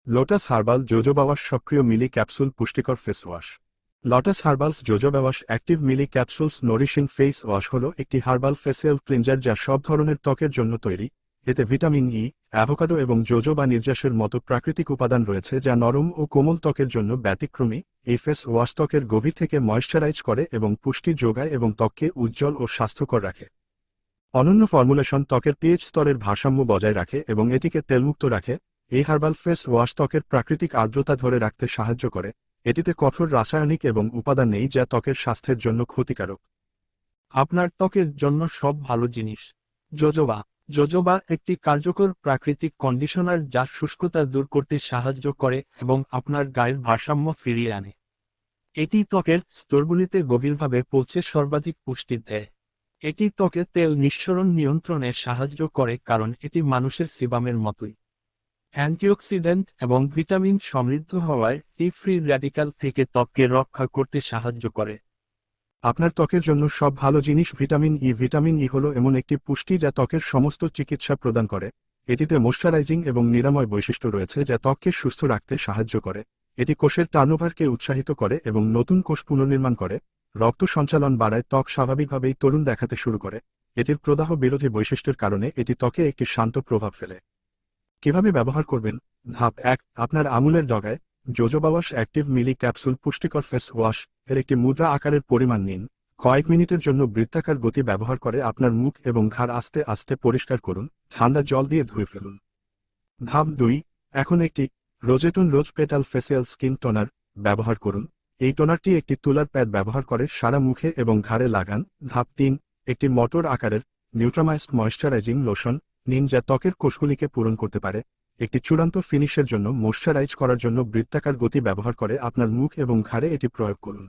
Lotus herbal jojoba wash সক্রিয় milli capsule পুষ্টিকর face wash. Lotus herbals jojoba wash active milli capsules nourishing face wash হল একটি herbal facial cleanser যা সব ধরনের ত্বকের জন্য তৈরি। এতে ভিটামিন ই, অ্যাভোকাডো এবং জোজোবা নির্যাসের মতো প্রাকৃতিক উপাদান রয়েছে যা নরম ও কোমল ত্বকের জন্য ব্যতিক্রমী। এই ফেস ওয়াশ ত্বকের গভীর থেকে ময়েশ্চারাইজ করে এবং পুষ্টি যোগায় এবং ত্বককে উজ্জ্বল ও স্বাস্থ্যকর রাখে। অনন্য ফর্মুলেশন ত্বকের পিএইচ স্তরের ভারসাম্য বজায় রাখে এবং এটিকে তেলমুক্ত রাখে। এই হার্বাল ফেস ওয়াশ ত্বকের প্রাকৃতিক আর্দ্রতা ধরে রাখতে সাহায্য করে। এটিতে কঠোর রাসায়নিক এবং উপাদান নেই যা ত্বকের স্বাস্থ্যের জন্য ক্ষতিকারক। আপনার ত্বকের জন্য সব ভালো জিনিস। জোজোবা। জোজোবা একটি কার্যকর প্রাকৃতিক কন্ডিশনার যা শুষ্কতা দূর করতে সাহায্য করে এবং আপনার গায়ের ভারসাম্য ফিরিয়ে আনে। এটি ত্বকের স্তরগুলিতে গভীরভাবে পৌঁছে সর্বাধিক পুষ্টি দেয়। এটি ত্বকে তেল নিঃসরণ নিয়ন্ত্রণে সাহায্য করে কারণ এটি মানুষের সিবামের মতোই অ্যান্টিঅক্সিডেন্ট এবং ভিটামিন সমৃদ্ধ হওয়ায় এই ফ্রি র্যাডিক্যাল থেকে ত্বককে রক্ষা করতে সাহায্য করে। আপনার ত্বকের জন্য সব ভালো জিনিস ভিটামিন ই। ভিটামিন ই হল এমন একটি পুষ্টি যা ত্বকের সমস্ত চিকিৎসা প্রদান করে। এটিতে ময়শ্চারাইজিং এবং নিরাময় বৈশিষ্ট্য রয়েছে যা ত্বককে সুস্থ রাখতে সাহায্য করে। এটি কোষের টার্নওভারকে উৎসাহিত করে এবং নতুন কোষ পুনর্নির্মাণ করে। রক্ত সঞ্চালন বাড়ায়, ত্বক স্বাভাবিকভাবেই তরুণ দেখাতে শুরু করে। এটির প্রদাহ বিরোধী বৈশিষ্ট্যের কারণে এটি ত্বকে একটি শান্ত প্রভাব ফেলে। কিভাবে ব্যবহার করবেন? ধাপ 1, আপনার আঙুলের ডগায় জোজোবা ওয়াশ অ্যাক্টিভ মিলি ক্যাপসুল পুষ্টিকর ফেস ওয়াশ এর একটি মুদ্রা আকারের পরিমাণ নিন। কয়েক মিনিটের জন্য বৃত্তাকার গতি ব্যবহার করে আপনার মুখ এবং ঘাড় আস্তে আস্তে পরিষ্কার করুন। ঠান্ডা জল দিয়ে ধুয়ে ফেলুন। ধাপ 2, এখন একটি রোজেটন রোজ পেটাল ফেসিয়াল স্কিন টোনার ব্যবহার করুন। এই টোনারটি একটি তুলার প্যাড ব্যবহার করে সারা মুখে এবং ঘাড়ে লাগান। ধাপ 3, একটি মটর আকারের নিউট্রামাইজড ময়েশ্চারাইজিং লোশন নিন যা ত্বকের কোষগুলিকে পূরণ করতে পারে। একটি চূড়ান্ত ফিনিশের জন্য ময়েশ্চারাইজ করার জন্য বৃত্তাকার গতি ব্যবহার করে আপনার মুখ এবং ঘাড়ে এটি প্রয়োগ করুন।